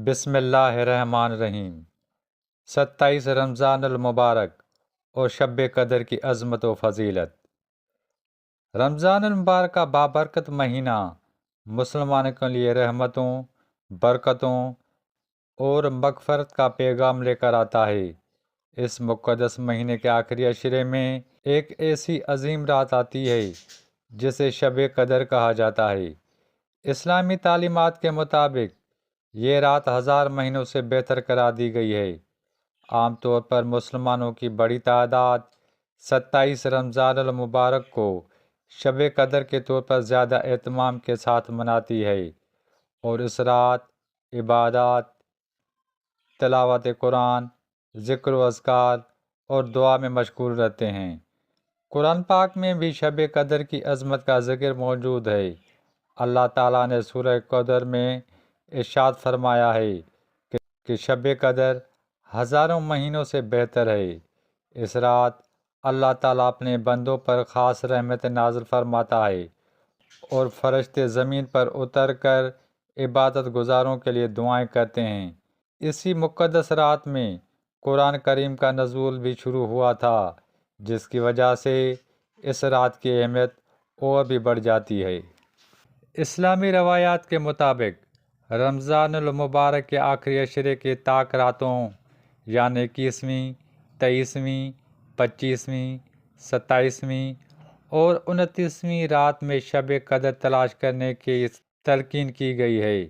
بسم اللہ الرحمن الرحیم۔ 27 رمضان المبارک اور شب قدر کی عظمت و فضیلت۔ رمضان المبارک کا بابرکت مہینہ مسلمانوں کے لیے رحمتوں، برکتوں اور مغفرت کا پیغام لے کر آتا ہے۔ اس مقدس مہینے کے آخری عشرے میں ایک ایسی عظیم رات آتی ہے جسے شب قدر کہا جاتا ہے۔ اسلامی تعلیمات کے مطابق یہ رات 1000 مہینوں سے بہتر قرار دی گئی ہے۔ عام طور پر مسلمانوں کی بڑی تعداد 27 رمضان المبارک کو شب قدر کے طور پر زیادہ اہتمام کے ساتھ مناتی ہے اور اس رات عبادات، تلاوت قرآن، ذکر و اذکار اور دعا میں مشغول رہتے ہیں۔ قرآن پاک میں بھی شب قدر کی عظمت کا ذکر موجود ہے۔ اللہ تعالیٰ نے سورہ قدر میں ارشاد فرمایا ہے کہ شب قدر ہزاروں مہینوں سے بہتر ہے۔ اس رات اللہ تعالیٰ اپنے بندوں پر خاص رحمت نازل فرماتا ہے اور فرشتے زمین پر اتر کر عبادت گزاروں کے لیے دعائیں کرتے ہیں۔ اسی مقدس رات میں قرآن کریم کا نزول بھی شروع ہوا تھا، جس کی وجہ سے اس رات کی اہمیت اور بھی بڑھ جاتی ہے۔ اسلامی روایات کے مطابق رمضان المبارک کے آخری عشرے کے طاق راتوں یعنی 21ویں، 23ویں، 25ویں، 27ویں اور 29ویں رات میں شب قدر تلاش کرنے کی تلقین کی گئی ہے۔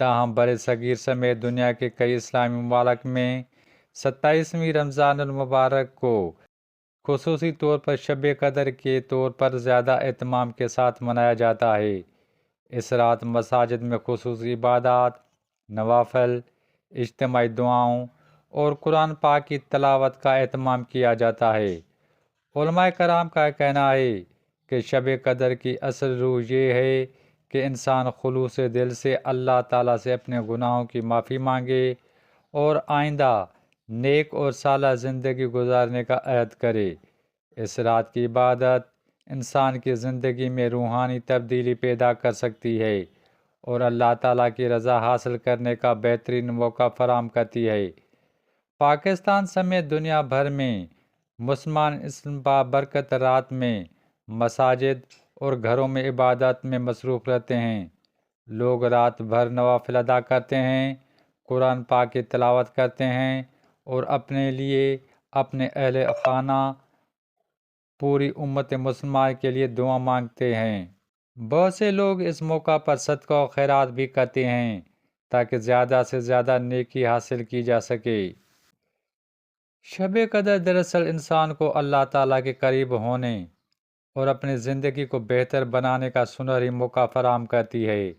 تاہم بر صغیر سمیت دنیا کے کئی اسلامی ممالک میں 27ویں رمضان المبارک کو خصوصی طور پر شب قدر کے طور پر زیادہ اہتمام کے ساتھ منایا جاتا ہے۔ اس رات مساجد میں خصوصی عبادات، نوافل، اجتماعی دعاؤں اور قرآن پاک کی تلاوت کا اہتمام کیا جاتا ہے۔ علماء کرام کا کہنا ہے کہ شب قدر کی اصل روح یہ ہے کہ انسان خلوص دل سے اللہ تعالیٰ سے اپنے گناہوں کی معافی مانگے اور آئندہ نیک اور صالح زندگی گزارنے کا عہد کرے۔ اس رات کی عبادت انسان کی زندگی میں روحانی تبدیلی پیدا کر سکتی ہے اور اللہ تعالیٰ کی رضا حاصل کرنے کا بہترین موقع فراہم کرتی ہے۔ پاکستان سمیت دنیا بھر میں مسلمان اس بابرکت رات میں مساجد اور گھروں میں عبادت میں مصروف رہتے ہیں۔ لوگ رات بھر نوافل ادا کرتے ہیں، قرآن پاک کی تلاوت کرتے ہیں اور اپنے لیے، اپنے اہل خانہ، پوری امت مسلمہ کے لیے دعا مانگتے ہیں۔ بہت سے لوگ اس موقع پر صدقہ و خیرات بھی کرتے ہیں تاکہ زیادہ سے زیادہ نیکی حاصل کی جا سکے۔ شب قدر دراصل انسان کو اللہ تعالیٰ کے قریب ہونے اور اپنی زندگی کو بہتر بنانے کا سنہری موقع فراہم کرتی ہے۔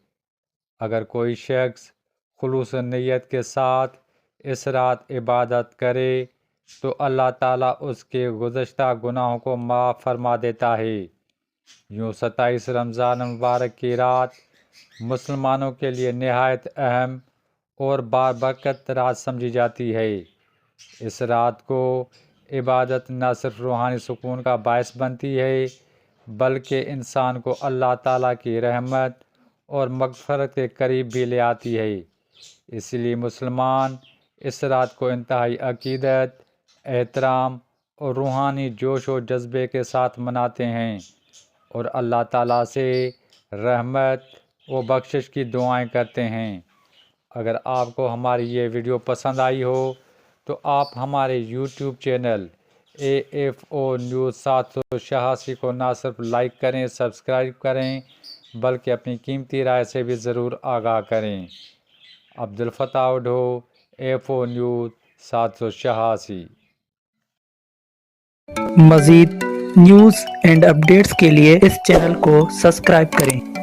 اگر کوئی شخص خلوص نیت کے ساتھ اس رات عبادت کرے تو اللہ تعالیٰ اس کے گزشتہ گناہوں کو معاف فرما دیتا ہے۔ یوں 27 رمضان مبارک کی رات مسلمانوں کے لیے نہایت اہم اور بابرکت رات سمجھی جاتی ہے۔ اس رات کو عبادت نہ صرف روحانی سکون کا باعث بنتی ہے بلکہ انسان کو اللہ تعالیٰ کی رحمت اور مغفرت کے قریب بھی لے آتی ہے۔ اس لیے مسلمان اس رات کو انتہائی عقیدت، احترام اور روحانی جوش و جذبے کے ساتھ مناتے ہیں اور اللہ تعالیٰ سے رحمت و بخشش کی دعائیں کرتے ہیں۔ اگر آپ کو ہماری یہ ویڈیو پسند آئی ہو تو آپ ہمارے یوٹیوب چینل AFO نیوز 786 کو نہ صرف لائک کریں، سبسکرائب کریں بلکہ اپنی قیمتی رائے سے بھی ضرور آگاہ کریں۔ عبدالفتاح ڈھو، AFO نیوز 786۔ مزید نیوز اینڈ اپڈیٹس کے لیے اس چینل کو سبسکرائب کریں۔